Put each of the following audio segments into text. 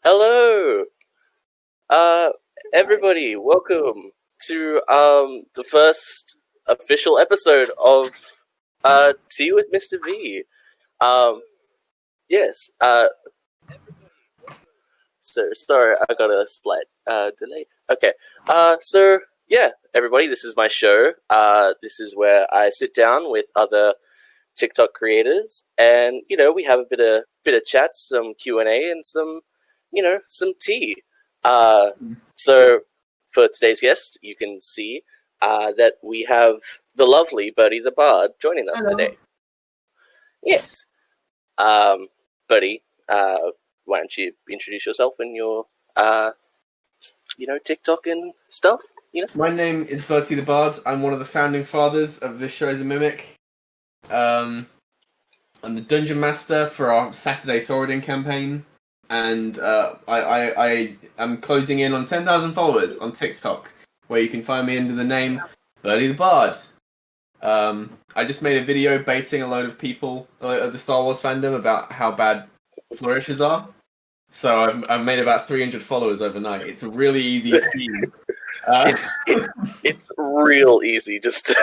Hello, uh, everybody. Welcome to the first official episode of Tea with Mr.V. Um, yes. So sorry, I got a slight delay. Okay. So yeah, everybody, this is my show. This is where I sit down with other TikTok creators, and we have a bit of chat, some Q&A, and some tea. So for today's guest, you can see that we have the lovely BurrtyTheBard joining us Hello. today. Yes, Bertie, why don't you introduce yourself and your TikTok and stuff? My name is BurrtyTheBard. I'm one of the founding fathers of ThisShowIsAMimic. I'm the Dungeon Master for our Saturday Sorodin campaign, and I am closing in on 10,000 followers on TikTok, where you can find me under the name BurrtyTheBard. I just made a video baiting a load of people at the Star Wars fandom about how bad flourishes are. So I've made about 300 followers overnight. It's a really easy scheme. It's real easy just to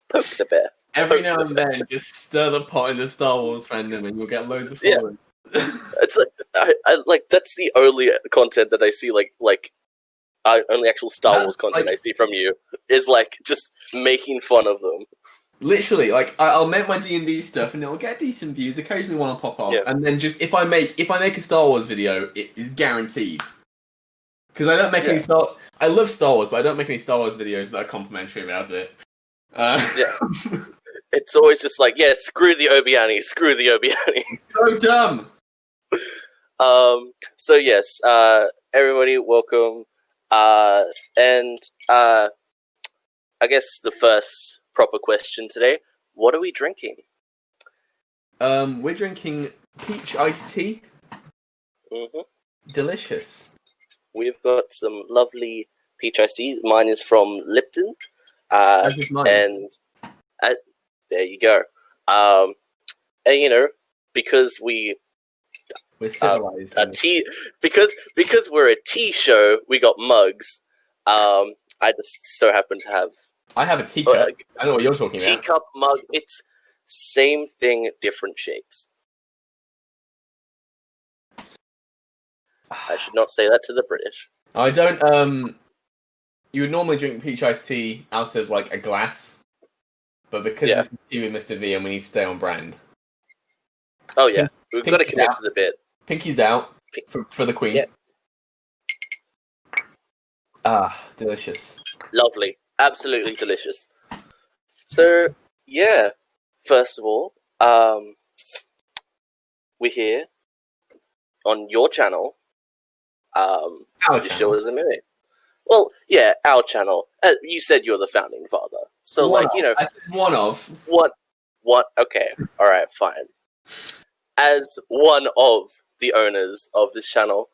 poke the bear. Every now and then, just stir the pot in the Star Wars fandom, and you'll get loads of followers. Yeah. It's like that's the only content that I see. Only actual Star Wars content I see from you is just making fun of them. Literally, I'll make my D&D stuff, and it'll get decent views. Occasionally, one will pop off, and then just if I make a Star Wars video, it is guaranteed. Because I don't make any I love Star Wars, but I don't make any Star Wars videos that are complimentary about it. It's always just screw the Obiani, screw the Obiani. So dumb. So yes, everybody, welcome. And I guess the first proper question today: what are we drinking? We're drinking peach iced tea. Mm-hmm. Delicious. We've got some lovely peach iced tea. Mine is from Lipton. As is mine. And there you go. And because we're civilized. Because we're a tea show, we got mugs. I just so happen to have. I have a teacup. I know what you're talking about. Teacup mug. It's same thing, different shapes. I should not say that to the British. I don't. You would normally drink peach iced tea out of a glass, but because this is Tea with Mr.V and we need to stay on brand. Oh yeah, we've got to commit to the bit. Pinky's out for the Queen. Yeah. Delicious. Lovely. Absolutely delicious. So, yeah. First of all, we're here on your channel. ThisShowIsAMimic. Well, yeah, our channel. You said you're the founding father. So, I said one of. What? Okay. Alright, fine. As one of the owners of this channel,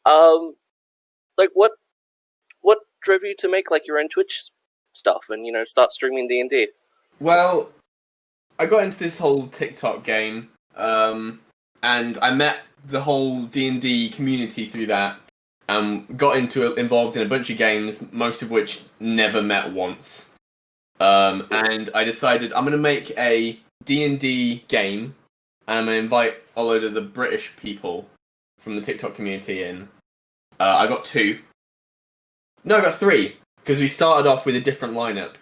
what drove you to make your own Twitch stuff and start streaming D&D? Well, I got into this whole TikTok game, and I met the whole D&D community through that, and got involved in a bunch of games, most of which never met once. And I decided I'm gonna make a D&D game, and I'm gonna invite a load of the British people from the TikTok community in. I got 2. No, I got 3, because we started off with a different lineup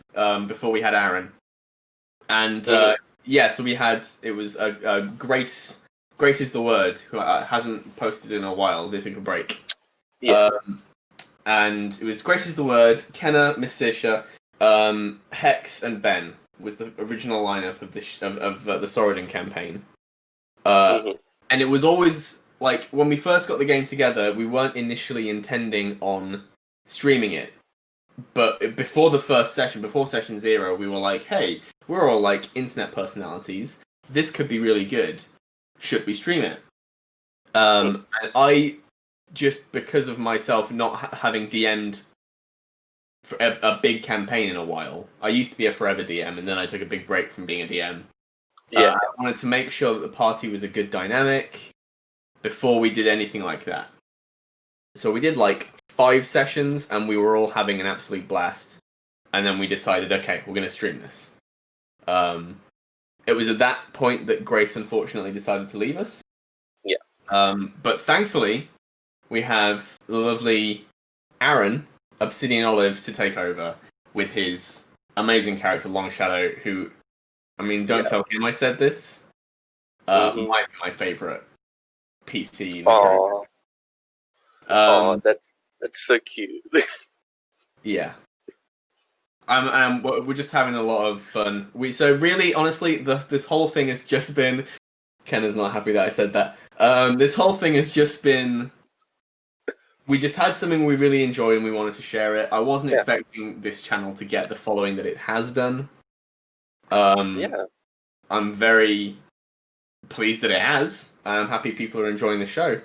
before we had Aaron. And so we had, it was Grace is the word, who hasn't posted in a while. They took a break. Yeah. And it was Grace is the word, Kenna, Miss Sisha, Hex, and Ben was the original lineup of the Sorodin campaign. And it was always when we first got the game together, we weren't initially intending on streaming it. But before the first session, before session 0, we were like, hey, we're all internet personalities. This could be really good. Should we stream it? And I, just because of myself not having DM'd for a big campaign in a while, I used to be a forever DM, and then I took a big break from being a DM. I wanted to make sure that the party was a good dynamic before we did anything like that. So we did like 5 sessions, and we were all having an absolute blast. And then we decided, okay, we're going to stream this. It was at that point that Grace unfortunately decided to leave us. Yeah. But thankfully, we have the lovely Aaron, Obsidian Olive, to take over with his amazing character, Long Shadow, who, I mean, don't tell him I said this. Might be my favourite PC in the show. That's so cute. Yeah. We're just having a lot of fun. So really, honestly, this whole thing has just been... Kenna's not happy that I said that. This whole thing has just been... We just had something we really enjoyed and we wanted to share it. I wasn't expecting this channel to get the following that it has done. I'm very pleased that it has. I'm happy people are enjoying the show.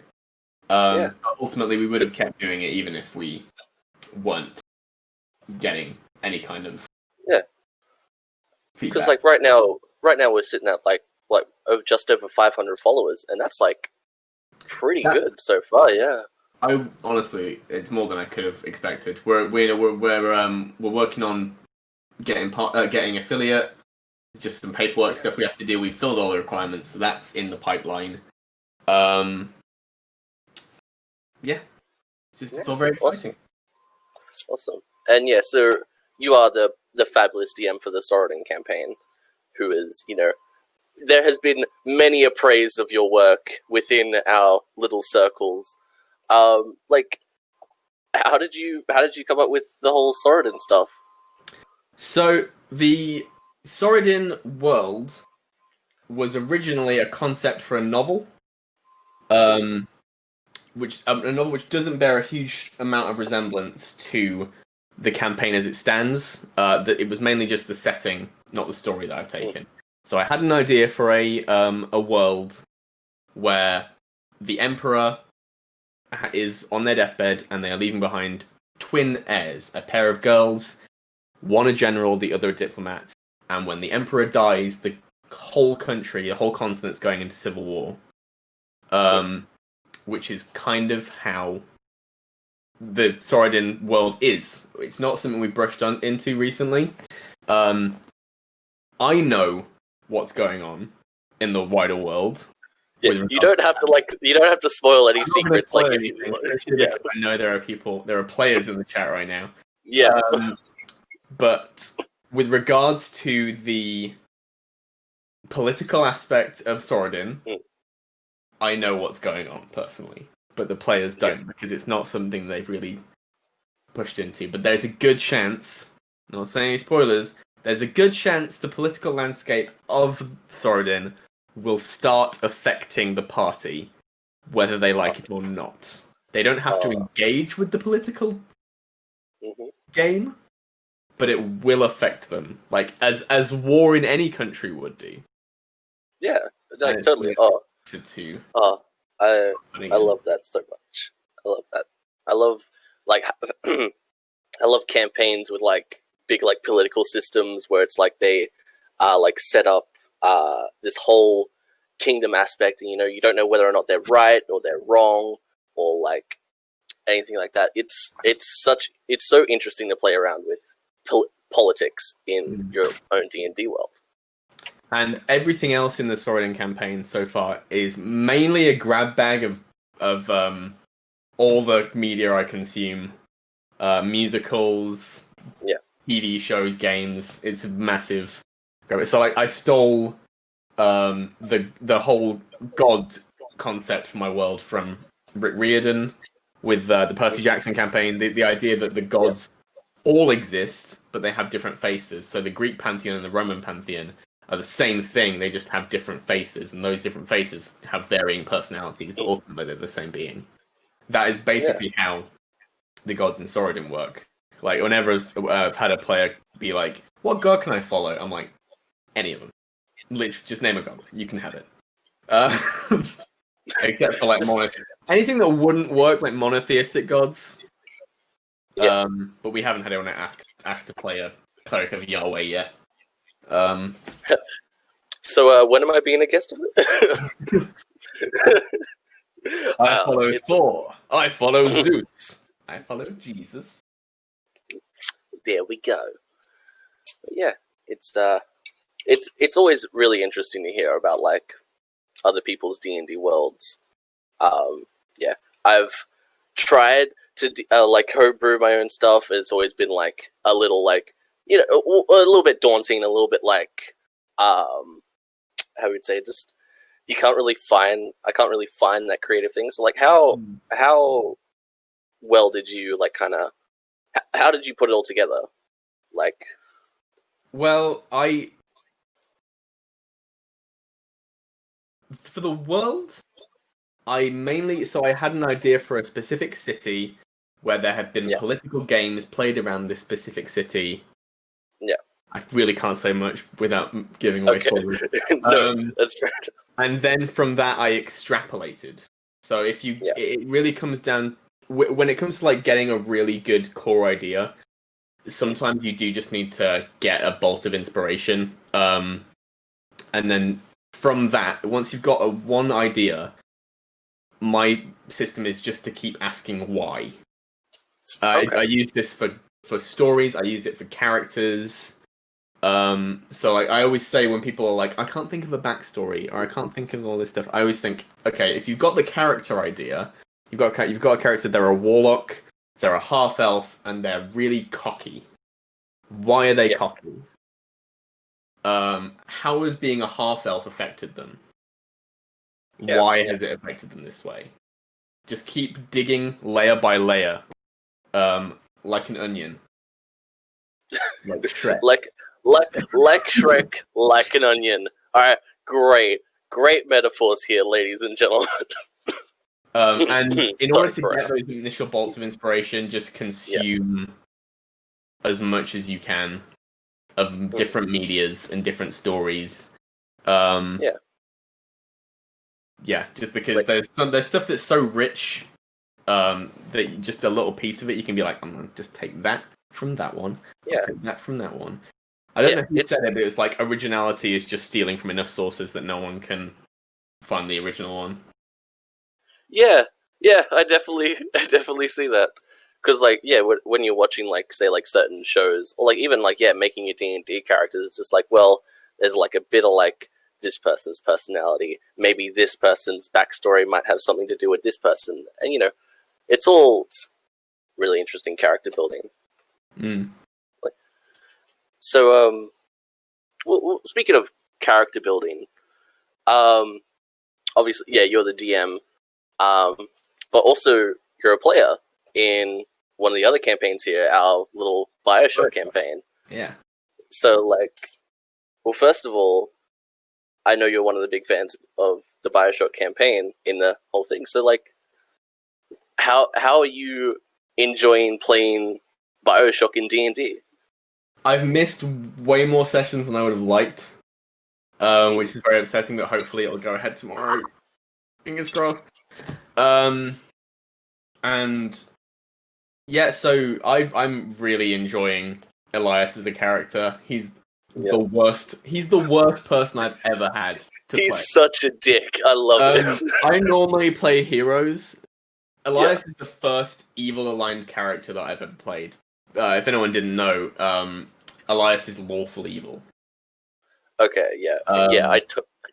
But ultimately, we would have kept doing it even if we weren't getting any kind of feedback. Because like right now we're sitting at like just over 500 followers, and that's like pretty good so far. Yeah. I honestly, it's more than I could have expected. We're working on getting affiliate. It's just some paperwork stuff we have to do. We've filled all the requirements, so that's in the pipeline. It's all very exciting. Awesome. And yeah, so you are the fabulous DM for the Sorodin campaign, who is, there has been many a praise of your work within our little circles. Like, how did you come up with the whole Sorodin stuff? So the Sorodin world was originally a concept for a novel, a novel which doesn't bear a huge amount of resemblance to the campaign as it stands. That it was mainly just the setting, not the story that I've taken. So I had an idea for a world where the Emperor is on their deathbed and they are leaving behind twin heirs, a pair of girls, one a general, the other a diplomat. And when the Emperor dies, the whole country, the whole continent's going into civil war. Which is kind of how the Sorodin world is. It's not something we brushed into recently. I know what's going on in the wider world. Yeah, you don't have to spoil any secrets. Like if you, I know there are players in the chat right now. Yeah. But with regards to the political aspect of Sorodin, I know what's going on personally, but the players don't because it's not something they've really pushed into. But there's a good chance, not saying any spoilers, there's a good chance the political landscape of Sorodin will start affecting the party, whether they like it or not. They don't have to engage with the political game, but it will affect them, like as war in any country would do. Yeah, like, totally. I love that so much. I love that. I love I love campaigns with like big like political systems where it's like they like set up this whole kingdom aspect, and you don't know whether or not they're right or they're wrong or like anything like that. It's so interesting to play around with politics in your own D&D world. And everything else in the Sorodin campaign so far is mainly a grab bag of all the media I consume, musicals, TV shows, games. It's a massive. So like I stole the whole god concept for my world from Rick Riordan with the Percy Jackson campaign. The idea that the gods all exist, but they have different faces. So the Greek pantheon and the Roman pantheon are the same thing, they just have different faces, and those different faces have varying personalities, but ultimately they're the same being. That is basically how the gods in Sorodin work. Like, whenever I've had a player be like, what god can I follow? I'm like, any of them. Literally, just name a god. You can have it. Except for, like, anything that wouldn't work, like monotheistic gods. But we haven't had anyone ask to play a cleric of Yahweh yet. So when am I being a guest of it? I follow Thor. I follow Zeus. I follow Jesus. There we go. But yeah, it's always really interesting to hear about like other people's D&D worlds. Yeah, I've tried to like homebrew my own stuff. It's always been like a little like a little bit daunting, a little bit like how would say just I can't really find that creative thing. So like how well did you like kind of how did you put it all together? Like, well, for the world, I had an idea for a specific city where there had been political games played around this specific city. Yeah. I really can't say much without giving away spoilers. No, that's fair. And then from that, I extrapolated. So it really comes down when it comes to like getting a really good core idea. Sometimes you do just need to get a bolt of inspiration, and then from that, once you've got one idea, my system is just to keep asking why. I use this for stories. I use it for characters. So I always say when people are like, I can't think of a backstory or I can't think of all this stuff, I always think, okay, if you've got the character idea, you've got a character, they're a warlock, they're a half-elf, and they're really cocky. Why are they cocky? How has being a half-elf affected them? Why has it affected them this way? Just keep digging layer by layer, like an onion. Like Shrek. like Shrek, like an onion. Alright, great metaphors here, ladies and gentlemen. And in order to get those initial bolts of inspiration, just consume as much as you can of different medias and different stories. Just because there's stuff that's so rich that just a little piece of it you can be like, I'm gonna just take that from that one, take that from that one. I don't know who said it, but it was like originality is just stealing from enough sources that no one can find the original one. Yeah, I definitely see that. Because like when you're watching like say like certain shows or like even like making your D&D characters, it's just like, well, there's like a bit of like this person's personality, maybe this person's backstory might have something to do with this person, and it's all really interesting character building. So well, speaking of character building, obviously you're the DM, but also you're a player in one of the other campaigns here, our little BioShock campaign. Yeah. So like, well, first of all, I know you're one of the big fans of the BioShock campaign in the whole thing. So like, how are you enjoying playing BioShock in D&D? I've missed way more sessions than I would have liked, which is very upsetting, but hopefully it'll go ahead tomorrow. Fingers crossed. And yeah, so I'm really enjoying Elias as a character. He's the worst. He's the worst person I've ever had to play. He's such a dick. I love him. I normally play heroes. Elias is the first evil-aligned character that I've ever played. If anyone didn't know, Elias is lawful evil. Okay, I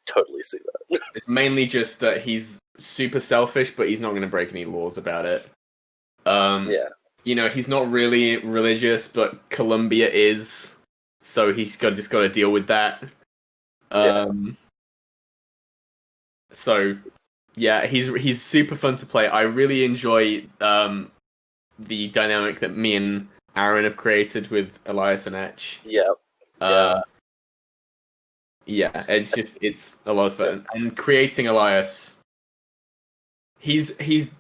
totally see that. It's mainly just that he's super selfish, but he's not going to break any laws about it. He's not really religious, but Columbia is, so he's just got to deal with that. So, yeah, he's super fun to play. I really enjoy the dynamic that me and Aaron have created with Elias and Etch. It's a lot of fun. And creating Elias, he's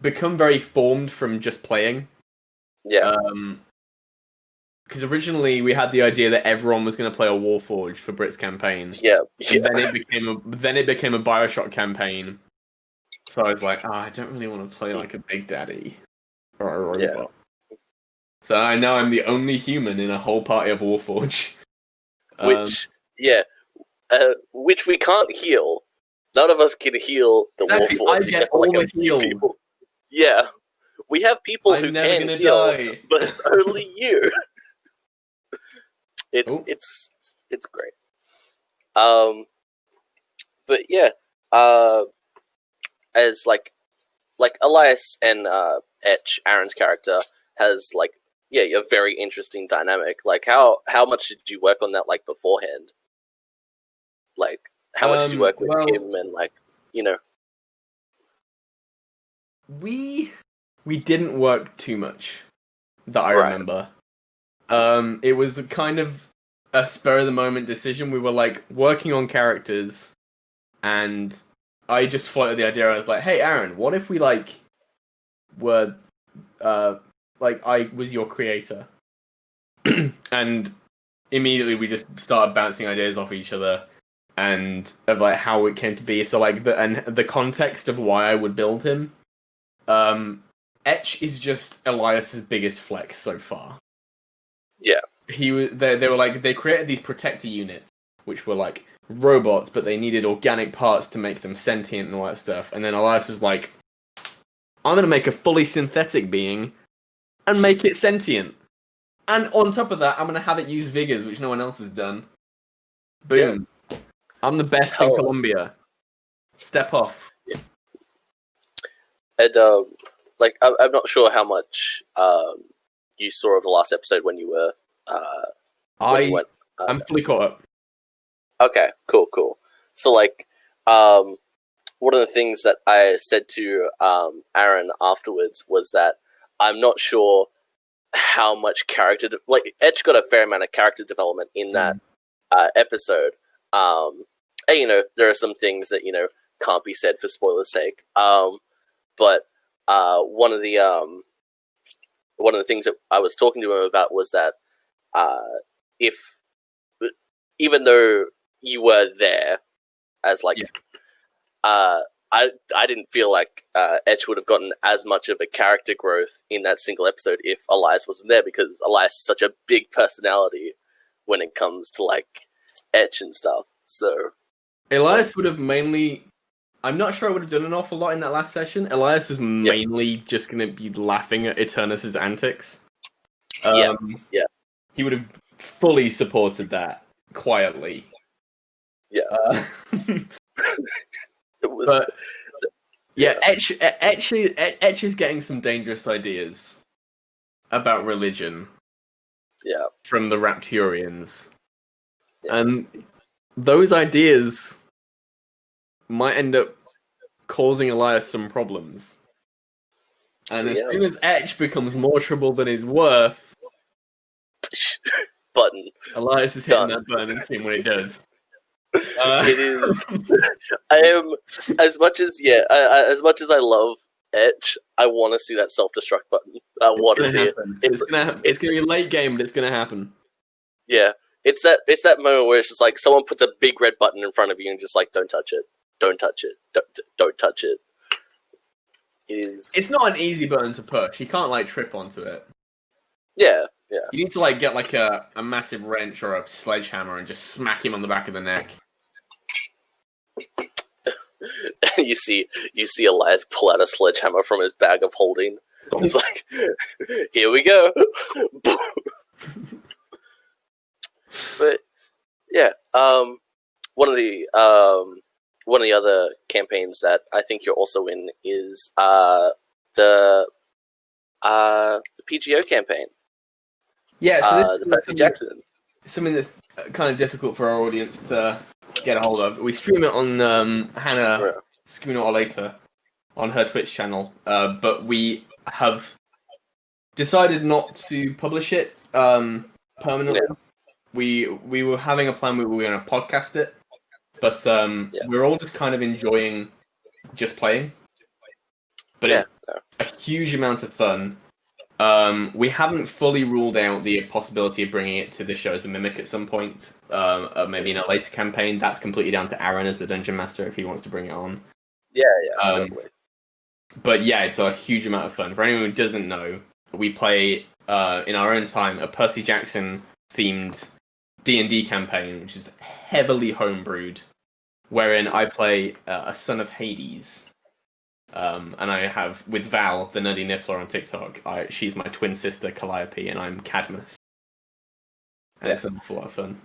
become very formed from just playing. Because originally we had the idea that everyone was going to play a Warforged for Brit's campaign. And then it became a BioShock campaign. So I was like, I don't really want to play like a Big Daddy or a robot. So I know I'm the only human in a whole party of Warforged. Which we can't heal. None of us can heal the Warforged. I get all the heals. Yeah, we have people I'm who never can gonna heal, die. but it's only you. Oh. It's great. But yeah, uh, as like Elias and Etch, Aaron's character, has like a very interesting dynamic. Like how much did you work on that like beforehand? Like how much did you work with him and like you know? We didn't work too much that I Right. remember. It was a kind of a spur of the moment decision. We were like working on characters, and I just floated the idea. I was like, "Hey, Aaron, what if we like were like I was your creator?" And immediately we just started bouncing ideas off each other and of like how it came to be. So like the context of why I would build him. Etch is just Elias's biggest flex so far. Yeah. He was they were like they created these protector units which were like robots, but they needed organic parts to make them sentient and all that stuff. And then Elias was like, I'm gonna make a fully synthetic being and make it sentient. And on top of that, I'm gonna have it use vigors, which no one else has done. Boom. Yeah. I'm the best in Colombia. Step off. Yeah. And like I'm not sure how much you saw of the last episode when you were I'm fully caught up. Okay, cool. So like one of the things that I said to Aaron afterwards was that I'm not sure how much character like Etch got a fair amount of character development in that episode. And, you know, there are some things that, you know, can't be said for spoiler's sake. But one of the things that I was talking to him about was that if even though you were there as like I didn't feel like Etch would have gotten as much of a character growth in that single episode if Elias wasn't there, because Elias is such a big personality when it comes to like Etch and stuff. So Elias would have mainly. I'm not sure I would have done an awful lot in that last session. Elias was mainly just going to be laughing at Eternus's antics. Yeah. He would have fully supported that quietly. Yeah. It was. But, Etch is getting some dangerous ideas about religion. Yeah. From the Rapturians. Yeah. And those ideas might end up causing Elias some problems. And as soon as Etch becomes more trouble than he's worth, button. Elias is hitting that button and seeing what it does. It is. I am as much as I love Etch, I want to see that self-destruct button. I want to see it. It's gonna be late game, but it's gonna happen. Yeah, it's that moment where it's just like someone puts a big red button in front of you and just like, don't touch it, don't touch it, don't touch it. It's not an easy button to push. You can't like trip onto it. Yeah. You need to like get like a massive wrench or a sledgehammer and just smack him on the back of the neck. you see Elias pull out a sledgehammer from his bag of holding. It's like, here we go. But yeah, one of the other campaigns that I think you're also in is the PGO campaign. Yeah, so the Percy Jackson. Something that's kind of difficult for our audience to get a hold of. We stream it on Hannah Sooner or Later on her Twitch channel, but we have decided not to publish it permanently. Yeah. We were having a plan. We were going to podcast it, but we're all just kind of enjoying just playing. But it's a huge amount of fun. We haven't fully ruled out the possibility of bringing it to the show as a mimic at some point, maybe in a later campaign. That's completely down to Aaron as the dungeon master if he wants to bring it on. Totally. But yeah, it's a huge amount of fun. For anyone who doesn't know, we play in our own time a Percy Jackson themed D&D campaign, which is heavily homebrewed, wherein I play a son of Hades. And I have, with Val, the nerdy niffler on TikTok, she's my twin sister, Calliope, and I'm Cadmus. And it's an awful lot of fun.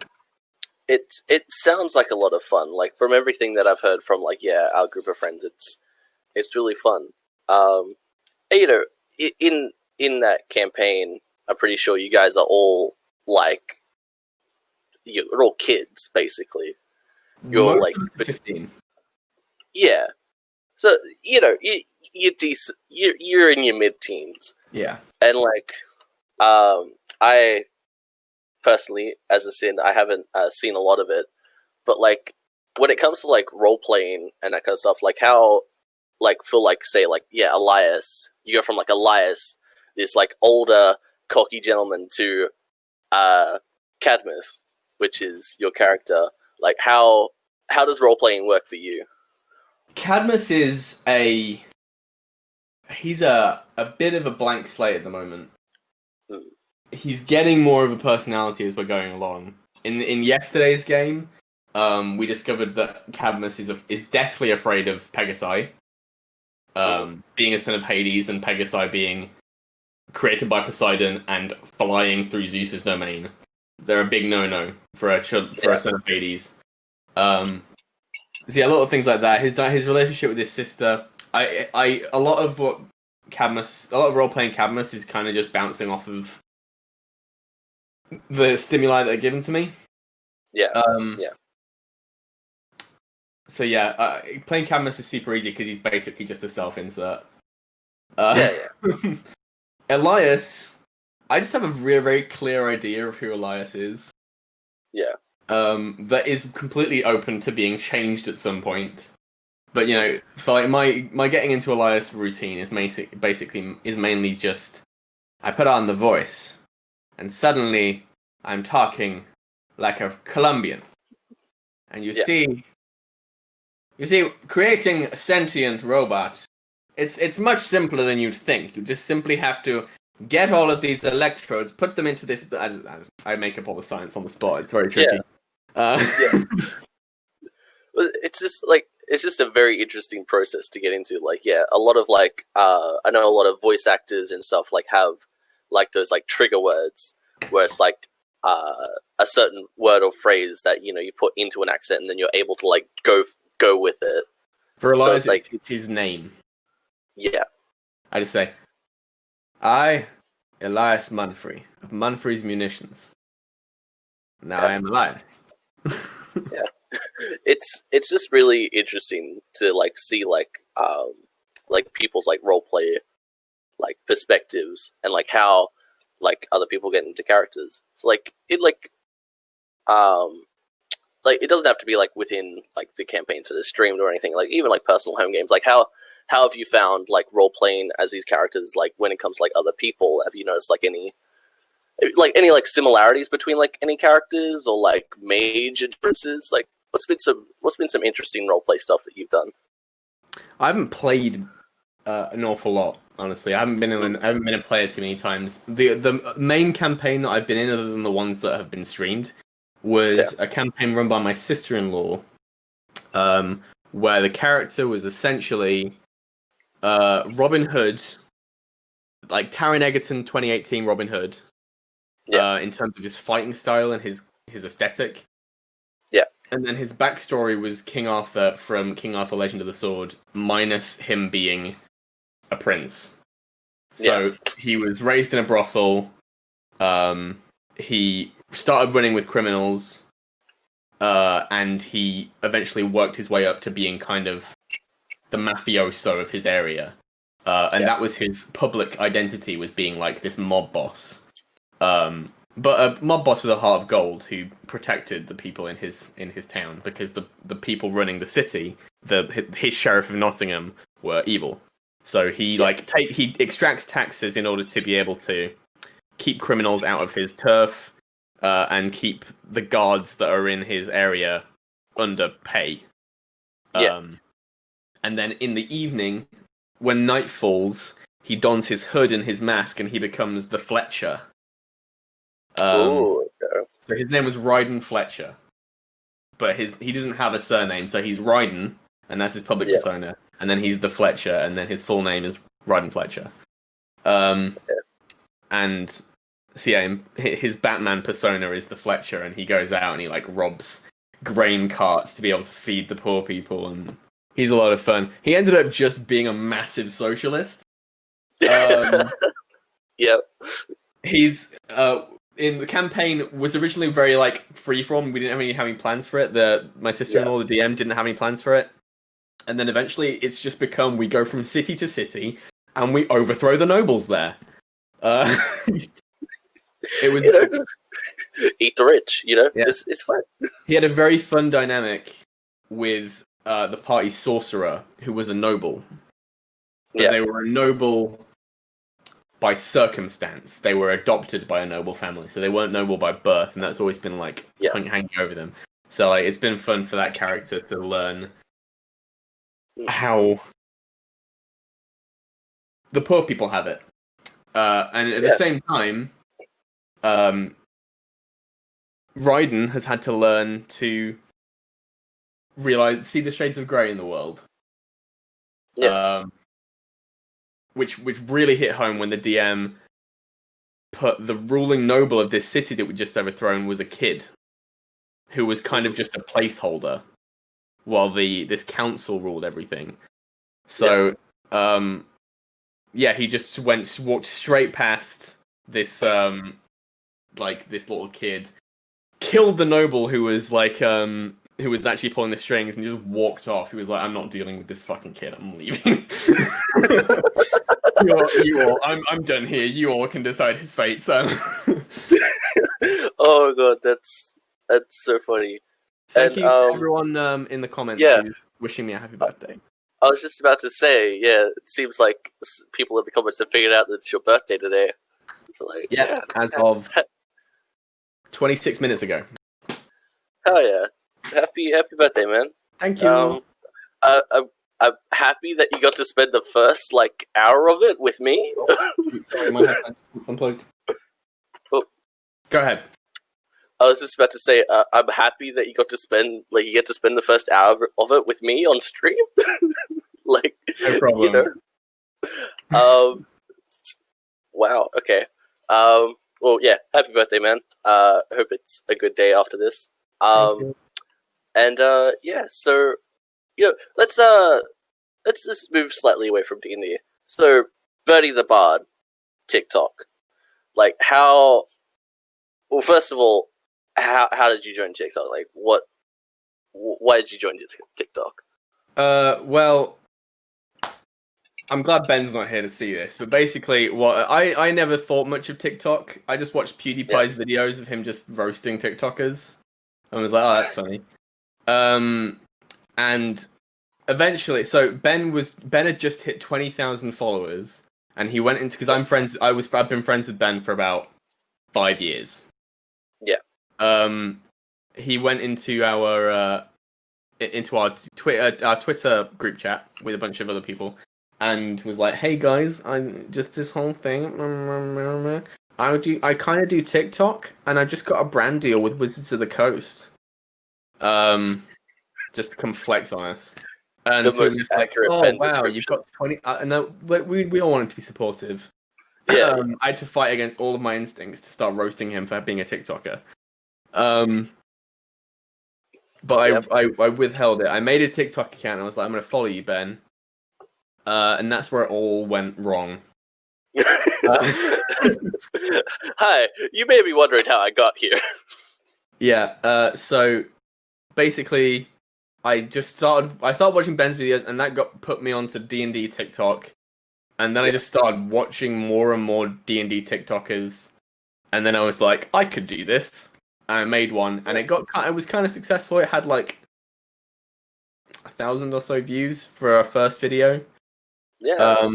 It sounds like a lot of fun. Like, from everything that I've heard from, like, our group of friends, it's really fun. And, you know, in that campaign, I'm pretty sure you guys are all, like, you're all kids, basically. You're, like... 15. Yeah. So, you know, you're decent. You're in your mid-teens. Yeah. And, like, I... personally, as a Sin, I haven't seen a lot of it, but like when it comes to like role playing and that kind of stuff, like how, like for like say like Elias, you go from like Elias, this like older cocky gentleman, to Cadmus, which is your character. Like how does role playing work for you? Cadmus is he's a bit of a blank slate at the moment. He's getting more of a personality as we're going along. In yesterday's game, we discovered that Cadmus is deathly afraid of Pegasi, being a son of Hades, and Pegasi being created by Poseidon and flying through Zeus's domain. They're a big no-no for a son of Hades. So yeah, a lot of things like that. His relationship with his sister. A lot of role-playing Cadmus is kind of just bouncing off of the stimuli that are given to me. Yeah. So yeah, playing Cadmus is super easy because he's basically just a self-insert. Elias, I just have a very, very clear idea of who Elias is. Yeah. That is completely open to being changed at some point. But you know, for like my getting into Elias routine is mainly just I put on the voice, and suddenly I'm talking like a Colombian. And you see, creating a sentient robot, it's much simpler than you'd think. You just simply have to get all of these electrodes, put them into this. I make up all the science on the spot. It's very tricky. It's just a very interesting process to get into. Like, a lot of like, I know a lot of voice actors and stuff like have like those like trigger words where it's like a certain word or phrase that you put into an accent and then you're able to like go with it. For Elias, so it's his name. Yeah. I just say, I, Elias Munfrey, of Munfrey's Munitions. Now I am Elias. Yeah. It's just really interesting to like see like people's like role play like perspectives and like how like other people get into characters. So like it it doesn't have to be like within like the campaigns that are streamed or anything. Like even like personal home games. Like how have you found like role playing as these characters? Like when it comes to like other people, have you noticed like any similarities between like any characters or like major differences? Like what's been some interesting role play stuff that you've done? I haven't played an awful lot, honestly. I haven't been a player too many times. The main campaign that I've been in, other than the ones that have been streamed, was a campaign run by my sister-in-law, where the character was essentially Robin Hood, like Taron Egerton 2018 Robin Hood, in terms of his fighting style and his aesthetic. Yeah. And then his backstory was King Arthur from King Arthur Legend of the Sword, minus him being a prince. So he was raised in a brothel. He started running with criminals, and he eventually worked his way up to being kind of the mafioso of his area. And that was his public identity, was being like this mob boss. But a mob boss with a heart of gold who protected the people in his town, because the people running the city, his sheriff of Nottingham, were evil. So he he extracts taxes in order to be able to keep criminals out of his turf, and keep the guards that are in his area under pay. And then in the evening, when night falls, he dons his hood and his mask, and he becomes the Fletcher. So his name was Ryden Fletcher, but he doesn't have a surname, so he's Ryden, and that's his public persona. and then he's the Fletcher, and then his full name is Ryden Fletcher. And so yeah, his Batman persona is the Fletcher, and he goes out and he like robs grain carts to be able to feed the poor people, and he's a lot of fun. He ended up just being a massive socialist. Yep. He's in the campaign was originally very like freeform. We didn't have any plans for it. My sister-in-law, the DM, didn't have any plans for it, and then eventually it's just become we go from city to city and we overthrow the nobles there. It was just eat the rich. Yeah. It's fun. He had a very fun dynamic with the party's sorcerer, who was a noble. But they were a noble by circumstance. They were adopted by a noble family, so they weren't noble by birth, and that's always been like hanging over them. So like, it's been fun for that character to learn how the poor people have it, and at the same time, Ryden has had to learn to see the shades of grey in the world. Which really hit home when the DM put the ruling noble of this city that we just overthrown was a kid who was kind of just a placeholder while this council ruled everything. So he just walked straight past this this little kid, killed the noble who was who was actually pulling the strings, and just walked off. He was like, "I'm not dealing with this fucking kid. I'm leaving." you all, I'm done here. You all can decide his fate. So. Oh god, that's so funny. Thank you to everyone in the comments who's wishing me a happy birthday. I was just about to say, it seems like people in the comments have figured out that it's your birthday today. So as of 26 minutes ago. Hell yeah. Happy birthday, man. Thank you. I'm happy that you got to spend the first hour of it with me. Sorry, my headphones unplugged. Oh. Go ahead. I was just about to say, I'm happy that you got to spend the first hour of it with me on stream. No problem. Wow. Okay. Well, yeah. Happy birthday, man. Hope it's a good day after this. And so let's just move slightly away from D&D. So, BurrtyTheBard, TikTok, how? Well, first of all, how did you join TikTok? Why did you join TikTok? Well, I'm glad Ben's not here to see this, but basically, I never thought much of TikTok. I just watched PewDiePie's videos of him just roasting TikTokers, and was like, "Oh, that's funny." And eventually, so Ben had just hit 20,000 followers, and he went into, because I've been friends with Ben for about 5 years. Yeah. He went into our Twitter group chat with a bunch of other people, and was like, "Hey guys, I'm just this whole thing. I kind of do TikTok, and I just got a brand deal with Wizards of the Coast. Just to come flex on us." And the so most accurate Ben wow, you've got 20. No, we all wanted to be supportive. Yeah. I had to fight against all of my instincts to start roasting him for being a TikToker. But I withheld it. I made a TikTok account and I was like, "I'm going to follow you, Ben." And that's where it all went wrong. Hi, you may be wondering how I got here. Yeah, so basically, I started watching Ben's videos, and that put me onto D&D TikTok, and then I just started watching more and more D&D TikTokers, and then I was like, I could do this. I made one, and it was kind of successful. It had 1,000 or so views for our first video. Yeah,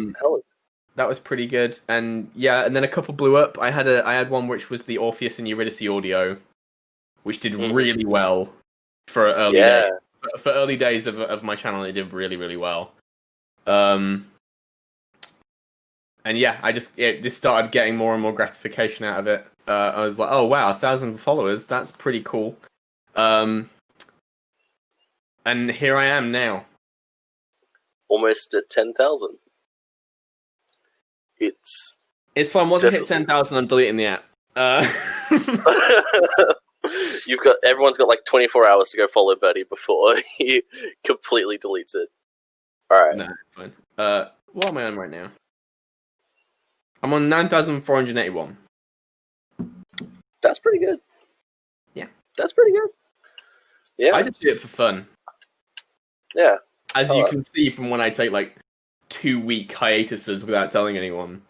that was pretty good, and then a couple blew up. I had one which was the Orpheus and Eurydice audio, which did really well for early days. For early days of my channel. It did really, really well. And I just started getting more and more gratification out of it. I was like, oh wow, 1,000 followers, that's pretty cool. And here I am now. almost at 10,000. It's fine. Once I hit 10,000, I'm deleting the app. Everyone's got like 24 hours to go follow Birdie before he completely deletes it. Alright. Nah, it's fine. What am I on right now? I'm on 9,481. That's pretty good. Yeah. That's pretty good. Yeah. I just do it for fun. Yeah. As you can see from when I take like 2-week hiatuses without telling anyone.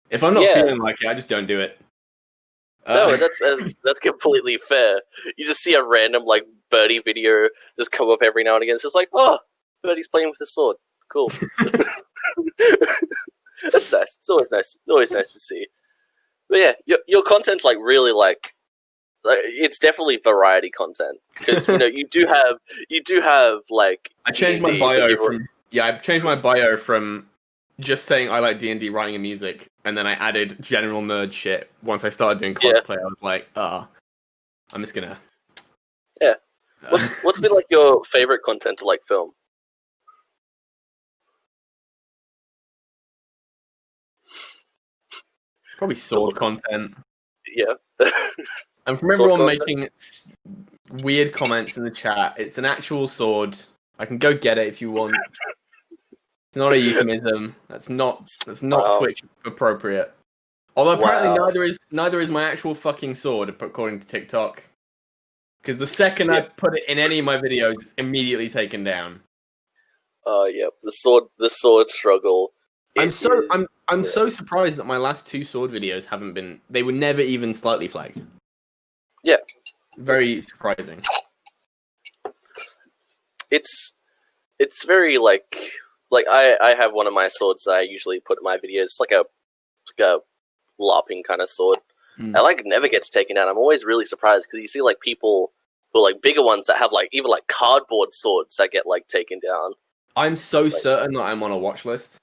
If I'm not feeling like it, I just don't do it. No, that's completely fair. You just see a random like Birdie video just come up every now and again. It's just like, oh, Birdie's playing with his sword. Cool. That's nice. It's always nice. Always nice to see. But yeah, your content's like really like it's definitely variety content because you do have like I changed my bio from just saying I like D&D, writing and music, and then I added general nerd shit. Once I started doing cosplay, I was like, I'm just gonna. Yeah. What's been like your favorite content to like film? Probably sword content. Yeah. And from everyone making weird comments in the chat, it's an actual sword. I can go get it if you want. It's not a euphemism. That's not Twitch appropriate. Although apparently neither is my actual fucking sword, according to TikTok. Because the second I put it in any of my videos, it's immediately taken down. The sword struggle. I'm so surprised that my last 2 sword videos haven't been. They were never even slightly flagged. Yeah. Very surprising. It's very like I have one of my swords that I usually put in my videos. It's like a LARPing kind of sword. It like never gets taken down. I'm always really surprised because you see like people who are like bigger ones that have like even like cardboard swords that get like taken down. I'm so certain that I'm on a watch list.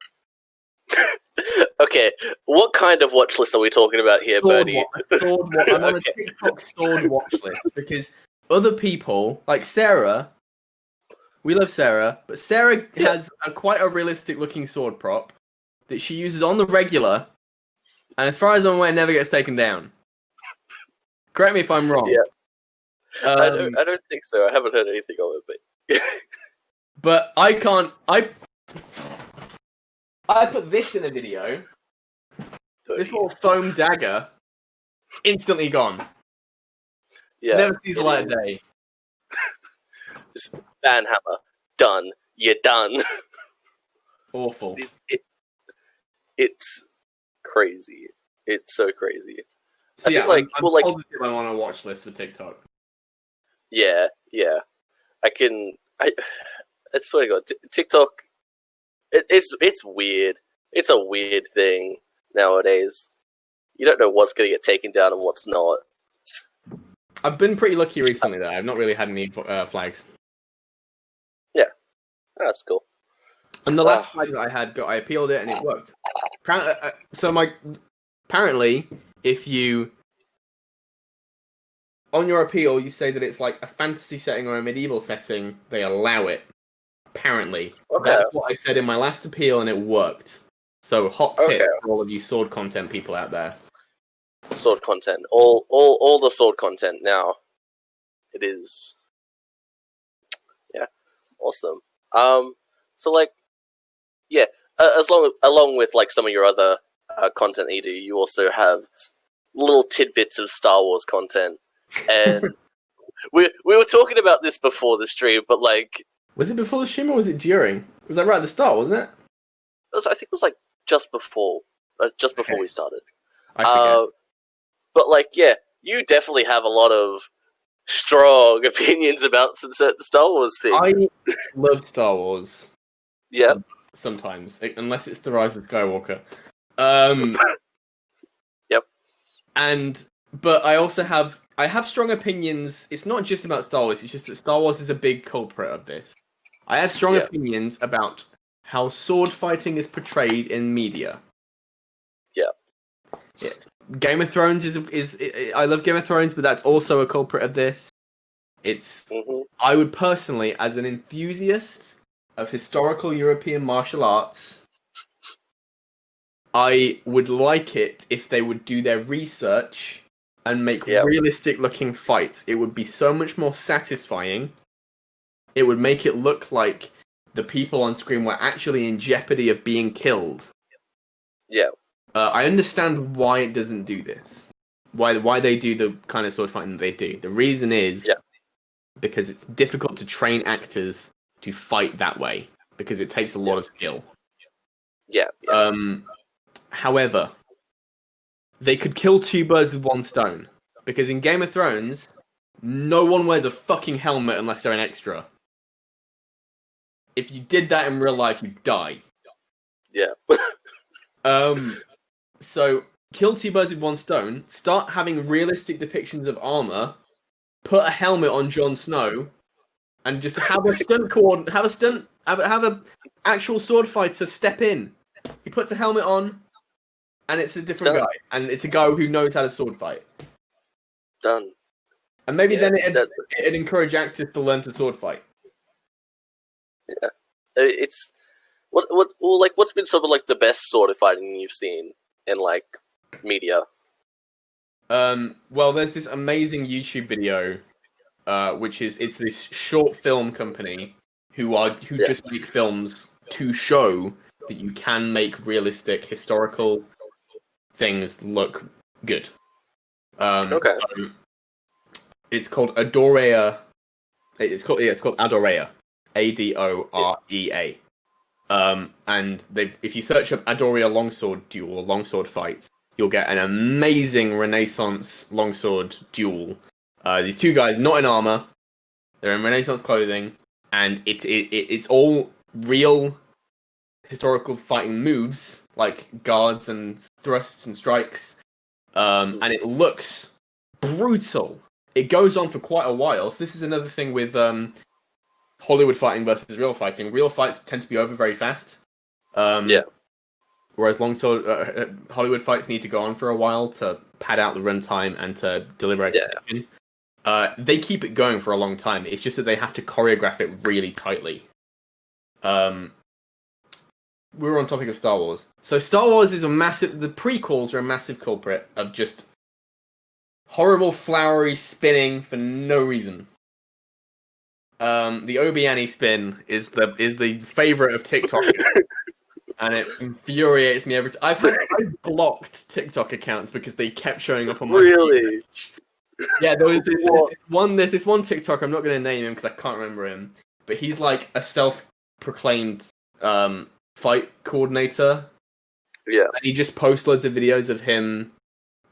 Okay, what kind of watch list are we talking about here, Birdie? I'm on a TikTok sword watch list because other people, like Sarah, we love Sarah, but Sarah has quite a realistic looking sword prop that she uses on the regular, and as far as I'm aware, never gets taken down. Correct me if I'm wrong. Yeah. I don't think so. I haven't heard anything of it, but but I can't. I put this in a video. This little foam dagger, instantly gone. Yeah. Never sees the light of day. This banhammer, done. You're done. Awful. It's crazy. It's so crazy. So I'm positive I'm on a watch list for TikTok. Yeah. I swear to God, TikTok. It's weird. It's a weird thing nowadays. You don't know what's going to get taken down and what's not. I've been pretty lucky recently, though. I've not really had any flags. Yeah, that's cool. And the last flag that I had, I appealed it and it worked. Apparently, if you on your appeal you say that it's like a fantasy setting or a medieval setting, they allow it. Apparently, that's what I said in my last appeal, and it worked. So hot tip for all of you sword content people out there. Sword content, all the sword content now. It is, awesome. So like, along with like some of your other content that you do, you also have little tidbits of Star Wars content, and we were talking about this before the stream, but like. Was it before the stream or was it during? Was that right at the start, wasn't it? I think it was like just before we started. I forget. But like, you definitely have a lot of strong opinions about some certain Star Wars things. I love Star Wars. Yeah. Sometimes, unless it's The Rise of Skywalker. Yep. But I also have strong opinions. It's not just about Star Wars. It's just that Star Wars is a big culprit of this. I have strong opinions about how sword fighting is portrayed in media. Yeah. Game of Thrones is I love Game of Thrones, but that's also a culprit of this. It's I would personally, as an enthusiast of historical European martial arts, I would like it if they would do their research and make realistic looking fights. It would be so much more satisfying. It would make it look like the people on screen were actually in jeopardy of being killed. Yeah. I understand why it doesn't do this. Why they do the kind of sword fighting that they do. The reason is because it's difficult to train actors to fight that way, because it takes a lot of skill. Yeah. However, they could kill two birds with one stone, because in Game of Thrones, no one wears a fucking helmet unless they're an extra. If you did that in real life, you'd die. Yeah. So, kill two birds with one stone, start having realistic depictions of armor, put a helmet on Jon Snow, and just have a have a actual sword fighter step in. He puts a helmet on, and it's a different guy, and it's a guy who knows how to sword fight. Done. And maybe then it'd encourage actors to learn to sword fight. Yeah, it's what's been some of like the best sword fighting you've seen in like media? Well, there's this amazing YouTube video, which is it's this short film company who just make films to show that you can make realistic historical things look good. Okay. So it's called Adorea. It's called Adorea. Adorea. And if you search up Adorea longsword duel or longsword fights, you'll get an amazing Renaissance longsword duel. These two guys, not in armor, they're in Renaissance clothing, and it's all real historical fighting moves, like guards and thrusts and strikes, and it looks brutal. It goes on for quite a while. So this is another thing with Hollywood fighting versus real fighting. Real fights tend to be over very fast. Whereas longsword Hollywood fights need to go on for a while to pad out the runtime and to deliver execution. They keep it going for a long time. It's just that they have to choreograph it really tightly. We were on topic of Star Wars. So Star Wars is the prequels are a massive culprit of just horrible flowery spinning for no reason. The Obi-Annie spin is the favorite of TikTok, and it infuriates me every time. I've blocked TikTok accounts because they kept showing up on my Really? page. Yeah, there's this one TikToker. I'm not going to name him because I can't remember him, but he's like a self-proclaimed fight coordinator. Yeah, and he just posts loads of videos of him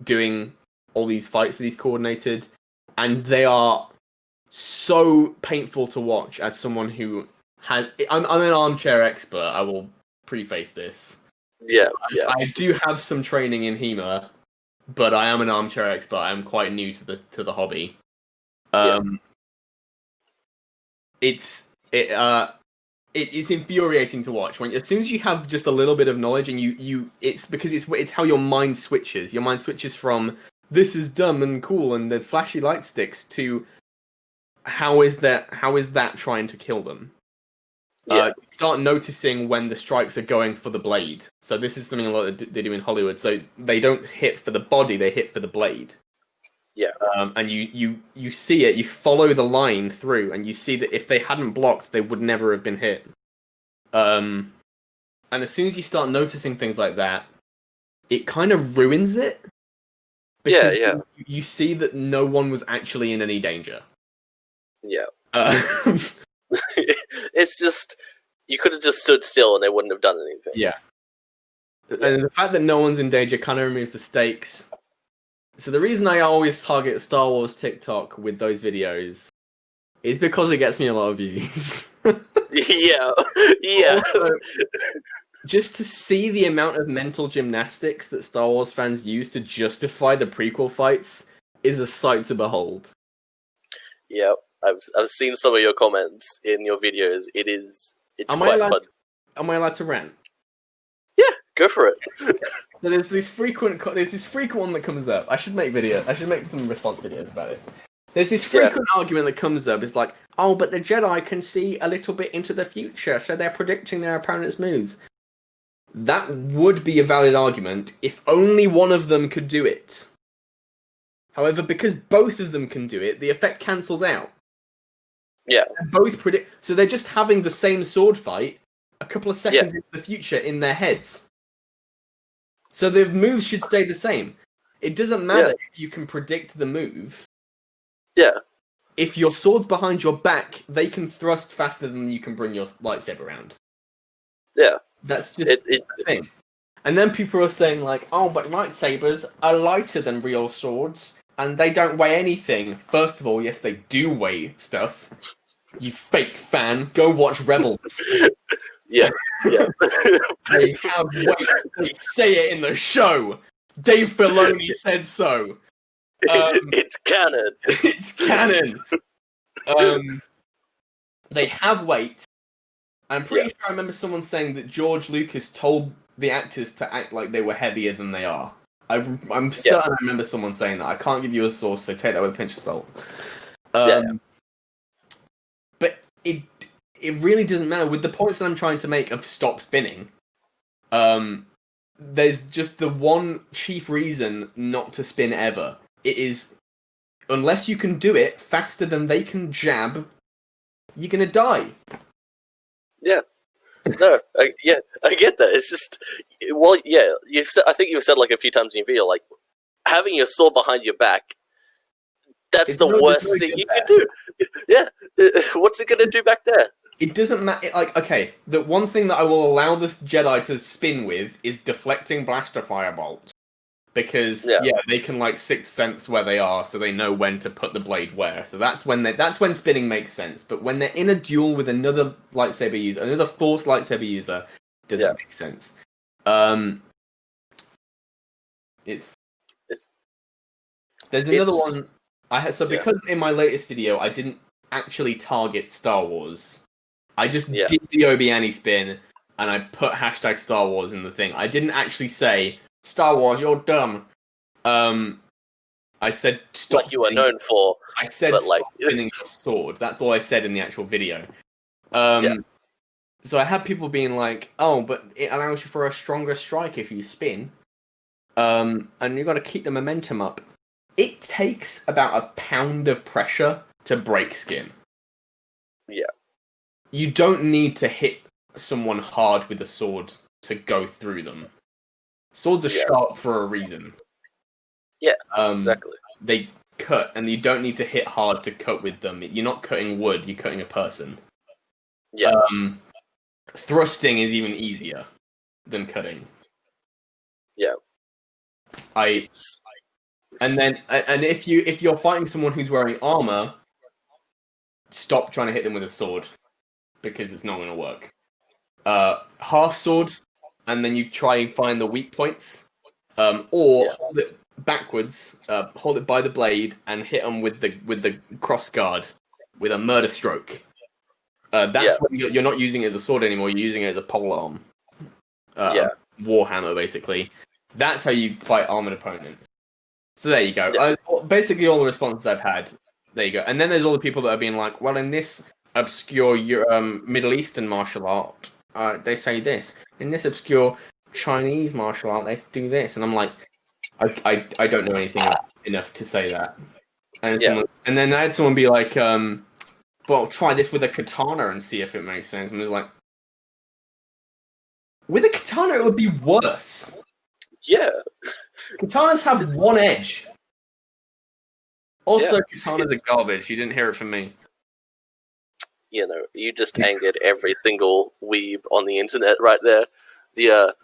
doing all these fights that he's coordinated, and they are so painful to watch as someone who has... I'm an armchair expert, I will preface this. Yeah. I do have some training in HEMA, but I am an armchair expert. I'm quite new to the hobby. It's infuriating to watch when as soon as you have just a little bit of knowledge and it's because it's how your mind switches. Your mind switches from this is dumb and cool and the flashy light sticks to how is that trying to kill them? You start noticing when the strikes are going for the blade. So this is something a lot they do in Hollywood. So they don't hit for the body; they hit for the blade. Yeah. And you see it. You follow the line through, and you see that if they hadn't blocked, they would never have been hit. And as soon as you start noticing things like that, it kind of ruins it. Because you see that no one was actually in any danger. Yeah. It's just, you could have just stood still and they wouldn't have done anything. Yeah. And the fact that no one's in danger kind of removes the stakes. So the reason I always target Star Wars TikTok with those videos is because it gets me a lot of views. Yeah. Also, just to see the amount of mental gymnastics that Star Wars fans use to justify the prequel fights is a sight to behold. Yeah, I've seen some of your comments in your videos. It's quite fun. Am I allowed to rant? Yeah, go for it. So there's this frequent one that comes up. I should make some response videos about this. There's this frequent argument that comes up. It's like, oh, but the Jedi can see a little bit into the future, so they're predicting their opponent's moves. That would be a valid argument if only one of them could do it. However, because both of them can do it, the effect cancels out. Yeah. Both predict, so they're just having the same sword fight a couple of seconds into the future in their heads. So the moves should stay the same. It doesn't matter if you can predict the move. Yeah. If your sword's behind your back, they can thrust faster than you can bring your lightsaber around. Yeah. That's just the thing. And then people are saying like, oh, but lightsabers are lighter than real swords, and they don't weigh anything. First of all, yes, they do weigh stuff. You fake fan, go watch Rebels. Yeah. They have weight. They say it in the show. Dave Filoni said so. It's canon. It's canon. They have weight. I'm pretty sure I remember someone saying that George Lucas told the actors to act like they were heavier than they are. I'm certain I remember someone saying that. I can't give you a source, so take that with a pinch of salt. But it really doesn't matter. With the points that I'm trying to make of stop spinning, there's just the one chief reason not to spin ever. It is, unless you can do it faster than they can jab, you're gonna die. Yeah. No, I get that. It's just, well, yeah, I think you said like a few times in your video, like, having your sword behind your back, that's the worst thing you can do. Yeah. What's it going to do back there? It doesn't matter. Like, okay, the one thing that I will allow this Jedi to spin with is deflecting blaster firebolts. Because, they can, like, sixth sense where they are, so they know when to put the blade where. So that's when spinning makes sense. But when they're in a duel with another lightsaber user, another Force lightsaber user, doesn't make sense. There's another one I had. So because in my latest video I didn't actually target Star Wars, I just did the Obi-Wan spin and I put hashtag Star Wars in the thing. I didn't actually say, Star Wars, you're dumb. I said stop. Like you are known for. I said stop spinning your sword. That's all I said in the actual video. So I had people being like, "Oh, but it allows you for a stronger strike if you spin, and you've got to keep the momentum up." It takes about a pound of pressure to break skin. Yeah. You don't need to hit someone hard with a sword to go through them. Swords are sharp for a reason. Yeah, exactly. They cut, and you don't need to hit hard to cut with them. You're not cutting wood, you're cutting a person. Yeah. Thrusting is even easier than cutting. Yeah. And if you're fighting someone who's wearing armor, stop trying to hit them with a sword, because it's not going to work. Half sword, and then you try and find the weak points, or hold it backwards, hold it by the blade, and hit them with the cross guard with a murder stroke. That's when you're not using it as a sword anymore. You're using it as a polearm, warhammer, basically. That's how you fight armored opponents. So there you go. Basically, all the responses I've had. There you go. And then there's all the people that are being like, well, in this obscure Middle Eastern martial art, they say this. In this obscure Chinese martial art, they do this. And I'm like, I don't know anything enough to say that. And then I had someone be like, well, try this with a katana and see if it makes sense. And I was like, with a katana, it would be worse. Yeah. Katanas have one edge. Also, katanas are garbage. You didn't hear it from me. You know, you just angered every single weeb on the internet right there. The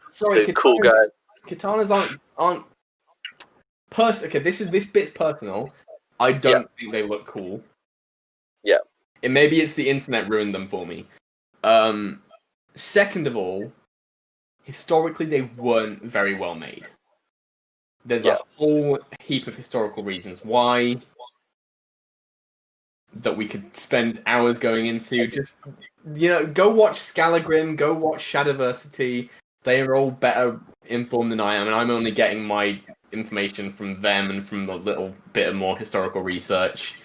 cool guy. Katanas aren't. Okay, this bit's personal. I don't think they look cool. Yeah. And maybe it's the internet ruined them for me. Second of all, historically they weren't very well made. There's a whole heap of historical reasons why that we could spend hours going into. Just, go watch Scalagrim, go watch Shadowversity. They are all better informed than I am, and I'm only getting my information from them and from a little bit of more historical research.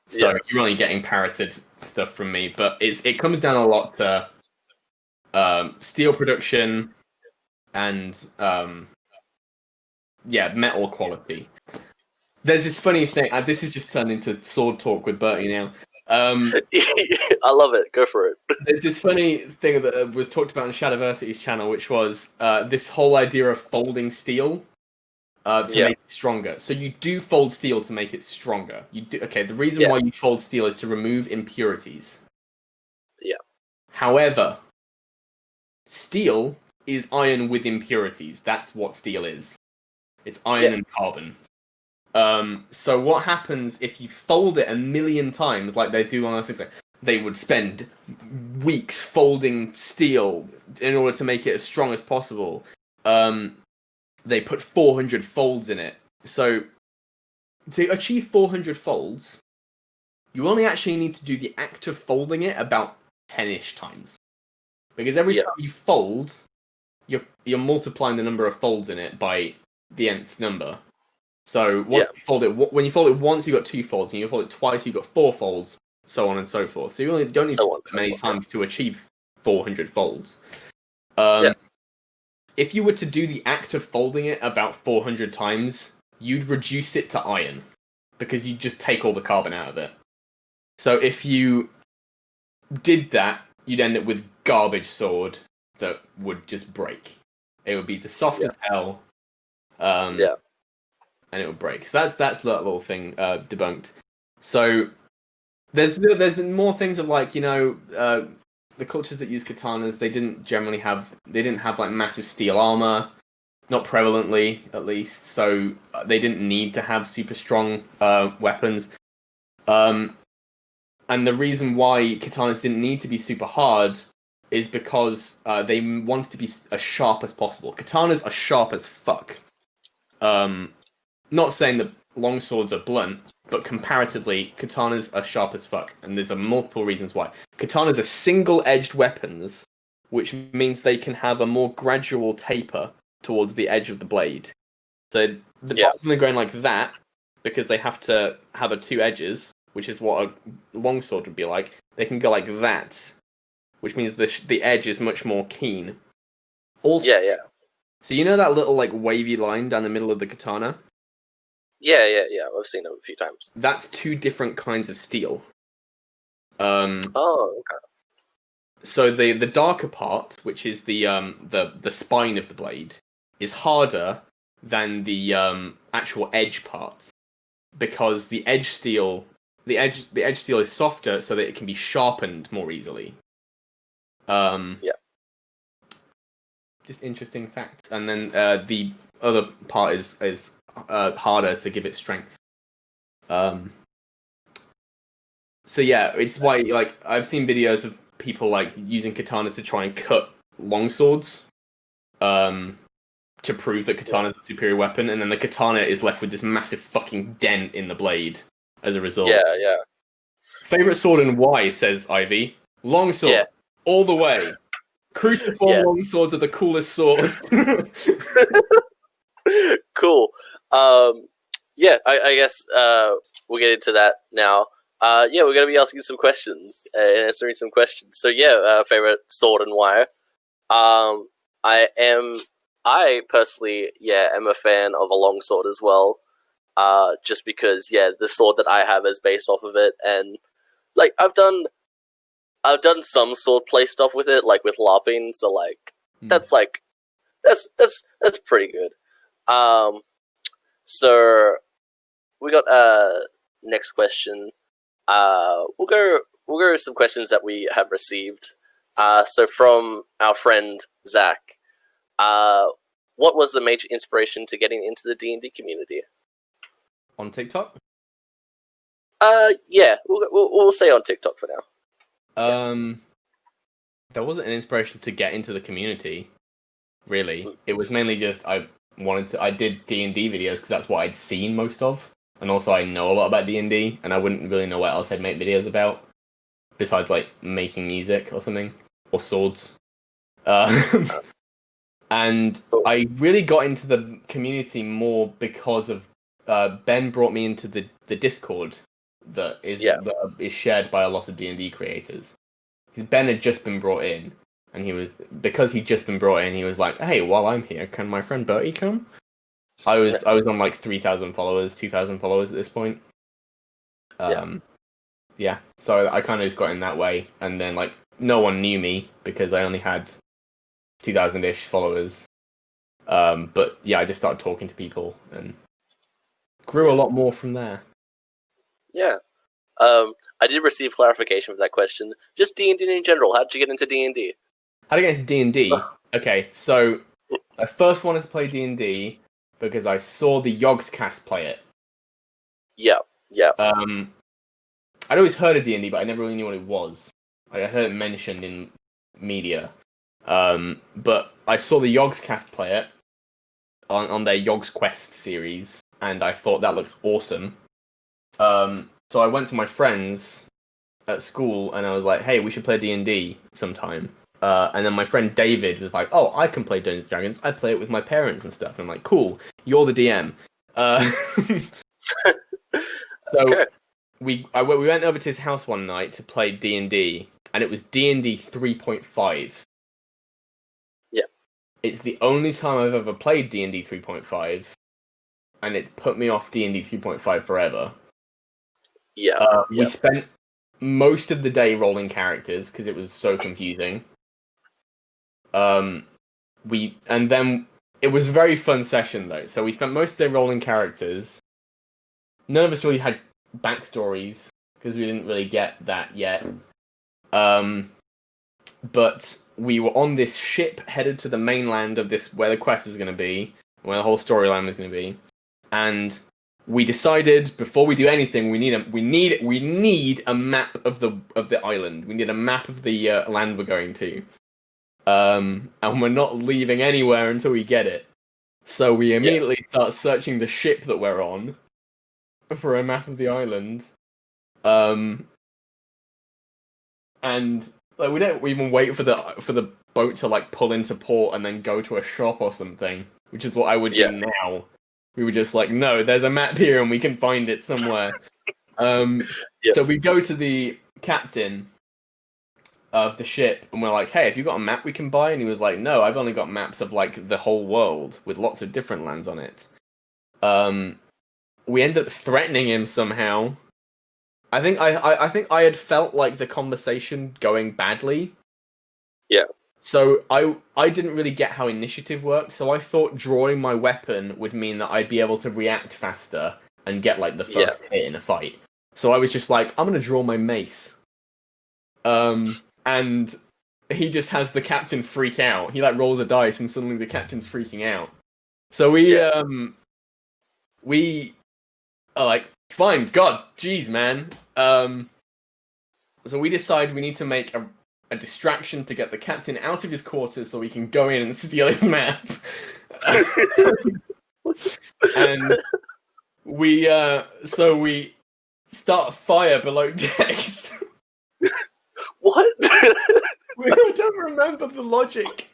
So Yeah. you're only getting parroted stuff from me, but it comes down a lot to steel production and metal quality. There's this funny thing. This is just turned into sword talk with Bertie now. I love it. Go for it. There's this funny thing that was talked about on Shadowversity's channel, which was this whole idea of folding steel to make it stronger. So you do fold steel to make it stronger. You do. Okay, the reason why you fold steel is to remove impurities. Yeah. However, steel is iron with impurities. That's what steel is. It's iron and carbon. So what happens if you fold it a million times, like they do on this? They would spend weeks folding steel in order to make it as strong as possible. They put 400 folds in it. So to achieve 400 folds, you only actually need to do the act of folding it about 10-ish times. Because every time you fold, you're multiplying the number of folds in it by the nth number. So when you fold it once, you got 2 folds, and you fold it twice, you got 4 folds, so on and so forth. So you only don't need to many times to achieve 400 folds. If you were to do the act of folding it about 400 times, you'd reduce it to iron, because you'd just take all the carbon out of it. So if you did that, you'd end up with garbage sword that would just break. It would be the soft as hell. And it would break. So that's that little thing debunked. So there's more things of like, the cultures that use katanas, they didn't have like massive steel armor, not prevalently at least. So they didn't need to have super strong weapons. And the reason why katanas didn't need to be super hard is because they wanted to be as sharp as possible. Katanas are sharp as fuck. Not saying that long swords are blunt, but comparatively, katanas are sharp as fuck, and there's multiple reasons why. Katanas are single-edged weapons, which means they can have a more gradual taper towards the edge of the blade. So rather than going like that, because they have to have 2 edges, which is what a longsword would be like, they can go like that, which means the edge is much more keen. Also, so you know that little like wavy line down the middle of the katana? Yeah. I've seen them a few times. That's 2 different kinds of steel. Okay. So the darker part, which is the spine of the blade, is harder than the actual edge parts, because the edge steel is softer, so that it can be sharpened more easily. Just interesting facts. And then the other part is harder to give it strength. So yeah, it's why like I've seen videos of people like using katanas to try and cut longswords, to prove that katana is a superior weapon, and then the katana is left with this massive fucking dent in the blade as a result. Yeah. Favorite sword and why, says Ivy. Longsword, all the way. Cruciform longswords are the coolest swords. Cool. I guess we'll get into that now. We're going to be asking some questions and answering some questions. So favorite sword and why. I personally, am a fan of a longsword as well. Just because, the sword that I have is based off of it, and like I've done some sword play stuff with it, like with LARPing. So like that's pretty good. So we got next question. We'll go with some questions that we have received. So from our friend Zach, what was the major inspiration to getting into the D&D community? On TikTok? We'll say on TikTok for now. There wasn't an inspiration to get into the community, really. It was mainly just I did D&D videos because that's what I'd seen most of, and also I know a lot about D&D, and I wouldn't really know what else I'd make videos about besides like making music or something, or swords. And I really got into the community more because of Ben brought me into the Discord that is shared by a lot of D&D creators. Because Ben had just been brought in, and he was like, "Hey, while I'm here, can my friend Bertie come?" I was on like 3,000 followers, 2,000 followers at this point. Yeah. So I kind of just got in that way, and then like no one knew me because I only had 2,000-ish followers. But yeah, I just started talking to people and grew a lot more from there. Yeah. I did receive clarification for that question. Just D&D in general. How did you get into D&D? How to get into D&D? Okay, so I first wanted to play D&D because I saw the Yogscast play it. Yeah. I'd always heard of D&D, but I never really knew what it was. I heard it mentioned in media. But I saw the Yogscast play it on their Yogs Quest series, and I thought that looks awesome. So I went to my friends at school, and I was like, "Hey, we should play D&D sometime." And then my friend David was like, "Oh, I can play Dungeons & Dragons. I play it with my parents and stuff." And I'm like, "Cool, you're the DM." So okay. we went over to his house one night to play D&D, and it was D&D 3.5. Yeah. It's the only time I've ever played D&D 3.5, and it put me off D&D 3.5 forever. Yeah. We spent most of the day rolling characters because it was so confusing. And then it was a very fun session though. So we spent most of the day rolling characters. None of us really had backstories because we didn't really get that yet. But we were on this ship headed to the mainland of this where the quest was going to be, where the whole storyline was going to be, and we decided before we do anything, we need a map of the island. We need a map of the land we're going to, and we're not leaving anywhere until we get it. So we immediately start searching the ship that we're on for a map of the island, and like we don't even wait for the boat to like pull into port and then go to a shop or something, which is what I would do now. We were just like, no, there's a map here and we can find it somewhere. So we go to the captain of the ship and we're like, hey, have you got a map we can buy? And he was like, no, I've only got maps of like the whole world with lots of different lands on it. We end up threatening him somehow. I think I had felt like the conversation going badly. Yeah. So I didn't really get how initiative worked, so I thought drawing my weapon would mean that I'd be able to react faster and get like the first hit in a fight. So I was just like, I'm gonna draw my mace. And he just has the captain freak out. He like rolls a dice and suddenly the captain's freaking out. So we are like, fine, God, jeez, man. So we decide we need to make a distraction to get the captain out of his quarters so we can go in and steal his map. And we start a fire below decks. What? I don't remember the logic.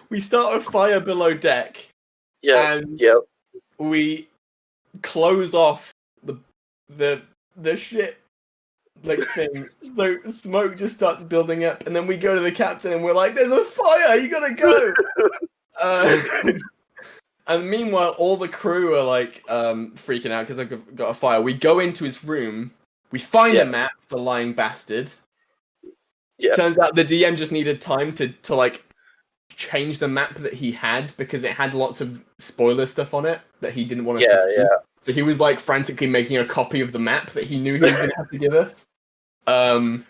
We start a fire below deck. Yeah. And we close off the ship like thing, so smoke just starts building up, and then we go to the captain and we're like, there's a fire, you gotta go. And meanwhile all the crew are like freaking out because they've got a fire. We go into his room, we find a map, the lying bastard. Turns out the DM just needed time to like change the map that he had because it had lots of spoiler stuff on it that he didn't want us to see. So he was like frantically making a copy of the map that he knew he was going to have to give us. And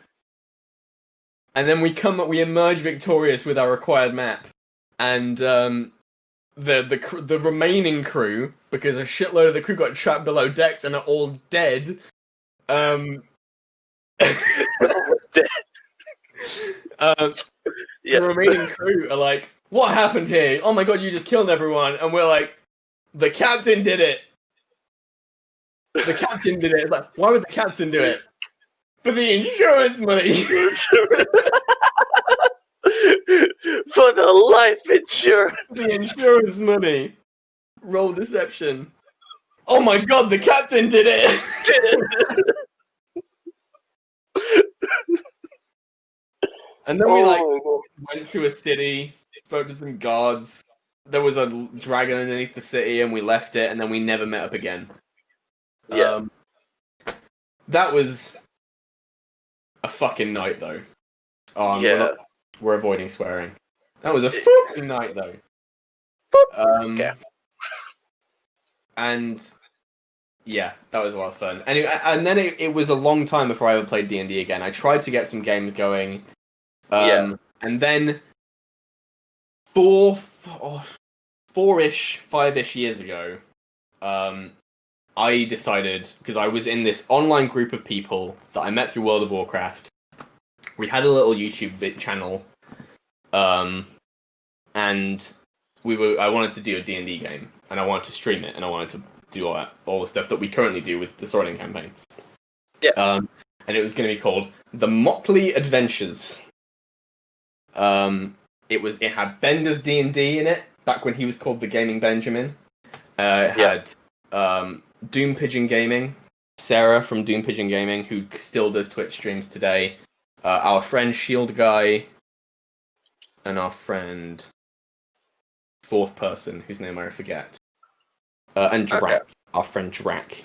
then we emerge victorious with our required map, and the remaining crew, because a shitload of the crew got trapped below decks and are all dead. Dead. The remaining crew are like, what happened here? Oh my god, you just killed everyone. And we're like, the captain did it. The captain did it. It's like, why would the captain do it? For the insurance money. For the life insurance. The insurance money. Roll deception. Oh my god, the captain did it. And then we went to a city, spoke to some guards. There was a dragon underneath the city, and we left it, and then we never met up again. Yeah. That was a fucking night, though. We're avoiding swearing. That was a fucking night, though. And yeah, that was a lot of fun. Anyway, and then it was a long time before I ever played D&D again. I tried to get some games going. And then 5-ish years ago, I decided, because I was in this online group of people that I met through World of Warcraft. We had a little YouTube channel, and I wanted to do a D&D game, and I wanted to stream it, and I wanted to do all the stuff that we currently do with the Sorodin campaign. Yeah. And it was going to be called The Motley Adventures. It had Bender's D&D in it, back when he was called the Gaming Benjamin. It had Doom Pigeon Gaming, Sarah from Doom Pigeon Gaming, who still does Twitch streams today. Our friend Shield Guy, and our friend fourth person, whose name I forget. And Drac, our friend Drac.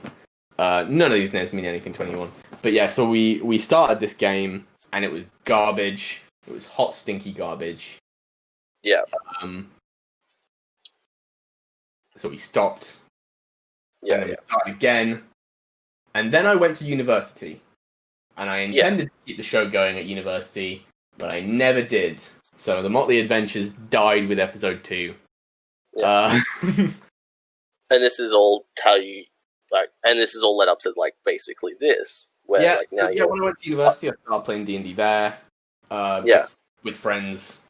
None of these names mean anything to anyone. But yeah, so we started this game, and it was garbage. It was hot, stinky garbage. Yeah. So we stopped. Yeah. And then we started again. And then I went to university. And I intended to keep the show going at university, but I never did. So the Motley Adventures died with episode 2. Yeah. And this is all and this is all led up to basically this. Where now when I went to university, I started playing D&D there. Just with friends.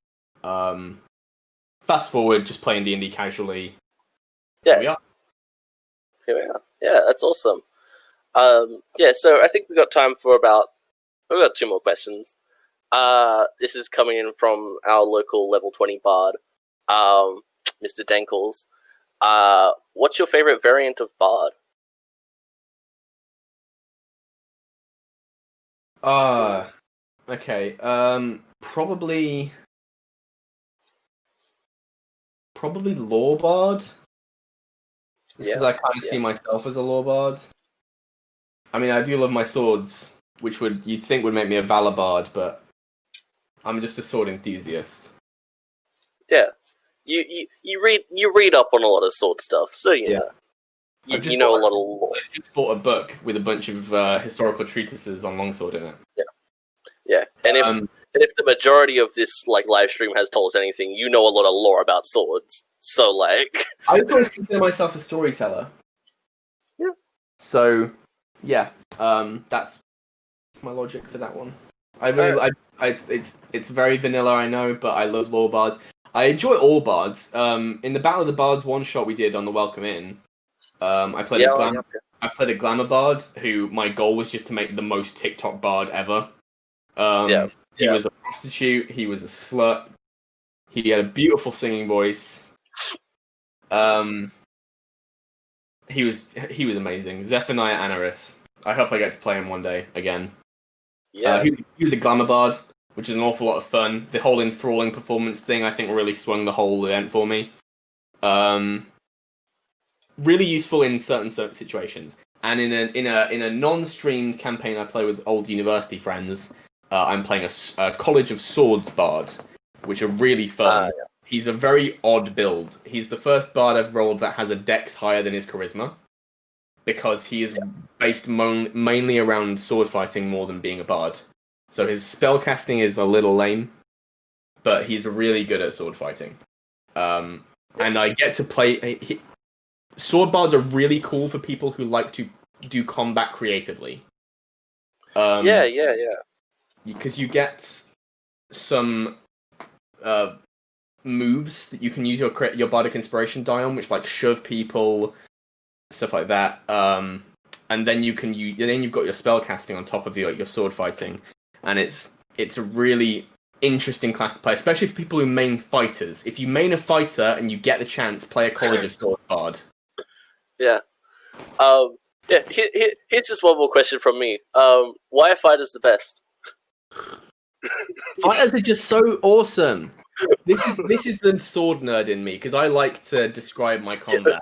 Fast forward, just playing D&D casually. Yeah. Here we are. Yeah, that's awesome. So I think we got time for we've got 2 more questions. This is coming in from our local level 20 bard, Mr. Dankles. What's your favorite variant of bard? Okay. Probably lore bard. Because I kind of see myself as a lore bard. I mean, I do love my swords, which you'd think would make me a valor bard, but I'm just a sword enthusiast. Yeah, you read up on a lot of sword stuff, so you know a lot of lore. I just bought a book with a bunch of historical treatises on longsword in it. Yeah, and if the majority of this live stream has told us anything, you know a lot of lore about swords. So I always consider myself a storyteller. Yeah. So, yeah, that's my logic for that one. It's very vanilla, I know, but I love lore bards. I enjoy all bards. In the Battle of the Bards one shot we did on the Welcome Inn, I played a glamour bard who my goal was just to make the most TikTok bard ever. He was a prostitute. He was a slut. He had a beautiful singing voice. He was amazing. Zephaniah Anaris. I hope I get to play him one day again. Yeah. He was a glamour bard, which is an awful lot of fun. The whole enthralling performance thing, I think, really swung the whole event for me. Really useful in certain situations. And in a non-streamed campaign I play with old university friends, I'm playing a College of Swords bard, which are really fun. He's a very odd build. He's the first bard I've rolled that has a dex higher than his charisma, because he is based mainly around sword fighting more than being a bard. So his spell casting is a little lame, but he's really good at sword fighting. And I get to play... sword bards are really cool for people who like to do combat creatively. Because you get some moves that you can use your bardic inspiration die on, which shove people, stuff like that. And then you've got your spell casting on top of your sword fighting, and it's a really interesting class to play, especially for people who main fighters. If you main a fighter and you get the chance, play a College of Swords bard. Yeah. Here's just one more question from me. Why are fighters the best? Fighters are just so awesome. This is the sword nerd in me because I like to describe my combat.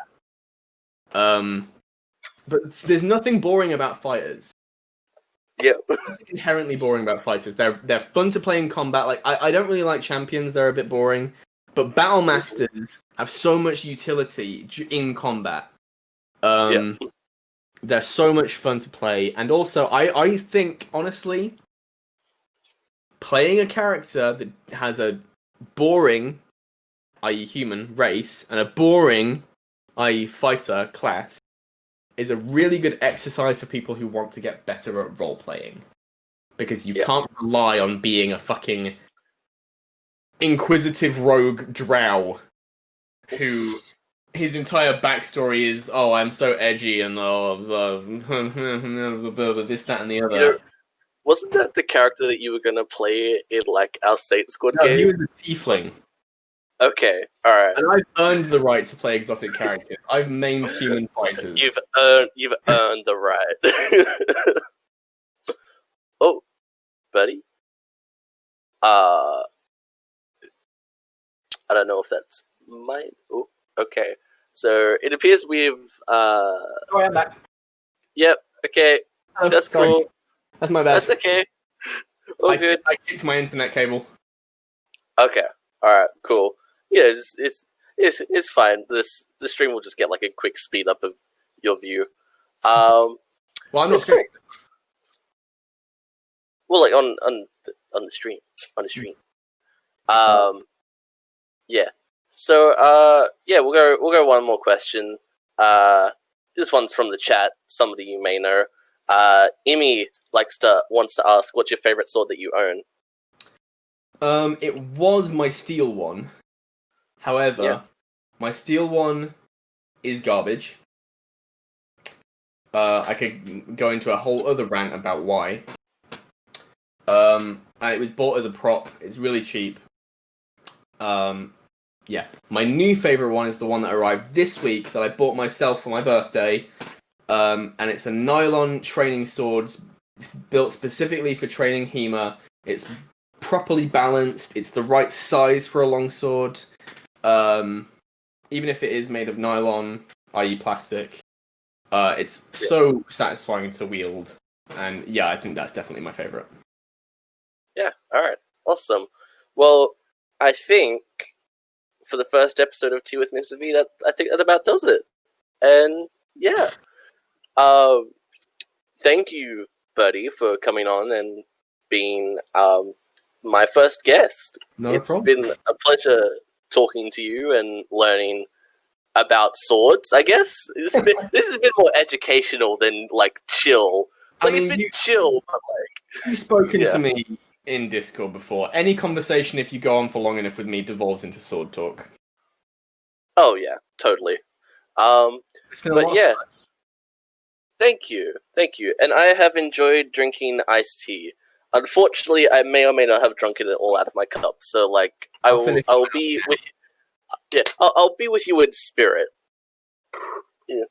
But there's nothing boring about fighters. Yeah. Nothing inherently boring about fighters. They're fun to play in combat. Like I don't really like champions; they're a bit boring. But battle masters have so much utility in combat. They're so much fun to play, and also I think honestly, playing a character that has a boring, i.e. human race, and a boring, i.e. fighter class, is a really good exercise for people who want to get better at role-playing. Because you can't rely on being a fucking inquisitive rogue drow who his entire backstory is, oh, I'm so edgy and this, that, and the other. You know, wasn't that the character that you were going to play in, like, our State Squad game? No, he was a tiefling. Okay, alright. And I've earned the right to play exotic characters. I've named human fighters. You've earned the right. Oh, buddy. I don't know if that's mine. Oh, okay. So it appears we've Sorry, I'm back. Yep, okay. Oh, That's sorry. cool. That's my bad. That's okay. All good. I kicked my internet cable. Okay. Alright, cool. Yeah, it's fine. The stream will just get like a quick speed up of your view. Well, I'm not cool. Well, like on the stream. On the stream. Yeah. So yeah, we'll go one more question. This one's from the chat. Somebody you may know. Imi wants to ask, what's your favorite sword that you own? It was my steel one. However, my steel one is garbage. I could go into a whole other rant about why. And it was bought as a prop. It's really cheap. Yeah. My new favorite one is the one that arrived this week that I bought myself for my birthday. And it's a nylon training sword. It's built specifically for training HEMA. It's properly balanced. It's the right size for a longsword. Even if it is made of nylon, i.e. plastic, it's so satisfying to wield. And yeah, I think that's definitely my favorite. Yeah, alright. Awesome. Well, I think for the first episode of Tea with Mr.V, I think that about does it. And yeah. Thank you, Buddy, for coming on and being my first guest. It's been a pleasure talking to you and learning about swords, I guess. This has been more educational than, like, chill. Like, it's been chill, but, like... You've spoken to me in Discord before. Any conversation, if you go on for long enough with me, devolves into sword talk. Oh, yeah, totally. It's been a lot of fun. Thank you. And I have enjoyed drinking iced tea. Unfortunately, I may or may not have drunk it all out of my cup. So, like, I'll be with you. Yeah, I'll be with you in spirit. Yeah.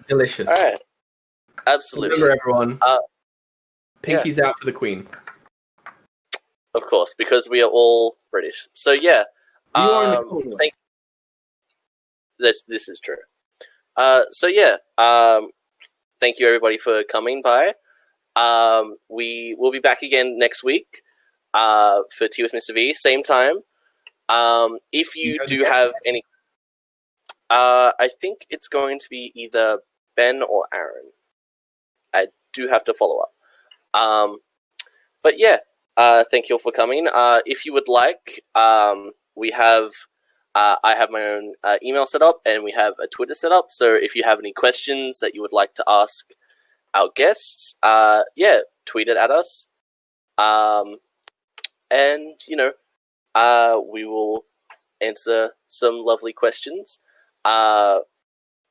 Delicious. All right. Absolutely. Remember, everyone. Pinky's out for the Queen. Of course, because we are all British. So yeah. You are in the corner. This is true. So yeah. Thank you everybody for coming by. We will be back again next week. For Tea with Mr. V, same time. If you do have any, I think it's going to be either Ben or Aaron. I do have to follow up. But yeah, thank you all for coming. If you would like, we have, I have my own email set up, and we have a Twitter set up. So if you have any questions that you would like to ask our guests, yeah, tweet it at us. And, you know, we will answer some lovely questions.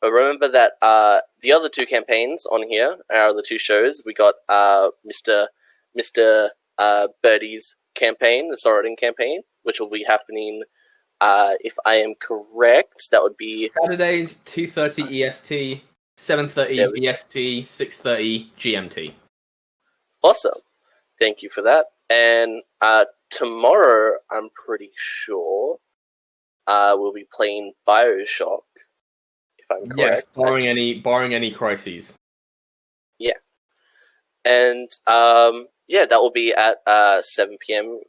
Remember that the other two campaigns on here, our other two shows, we got Mr. Birdie's campaign, the Sorodin campaign, which will be happening, if I am correct, that would be... Saturdays, 2:30 EST, 7:30 EST, 6:30 GMT. Awesome. Thank you for that. And tomorrow, I'm pretty sure we'll be playing BioShock, if I'm correct. Yes, barring any crises. Yeah. And yeah, that will be at 7 p.m.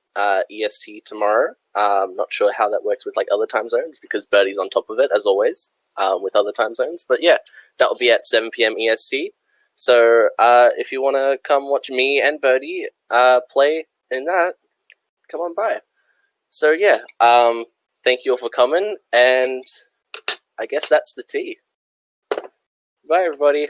EST tomorrow. Not sure how that works with like other time zones because Birdie's on top of it as always with other time zones. But yeah, that will be at 7 p.m. EST. So if you want to come watch me and Birdie play in that, come on by. So yeah, thank you all for coming, and I guess that's the tea. Bye, everybody.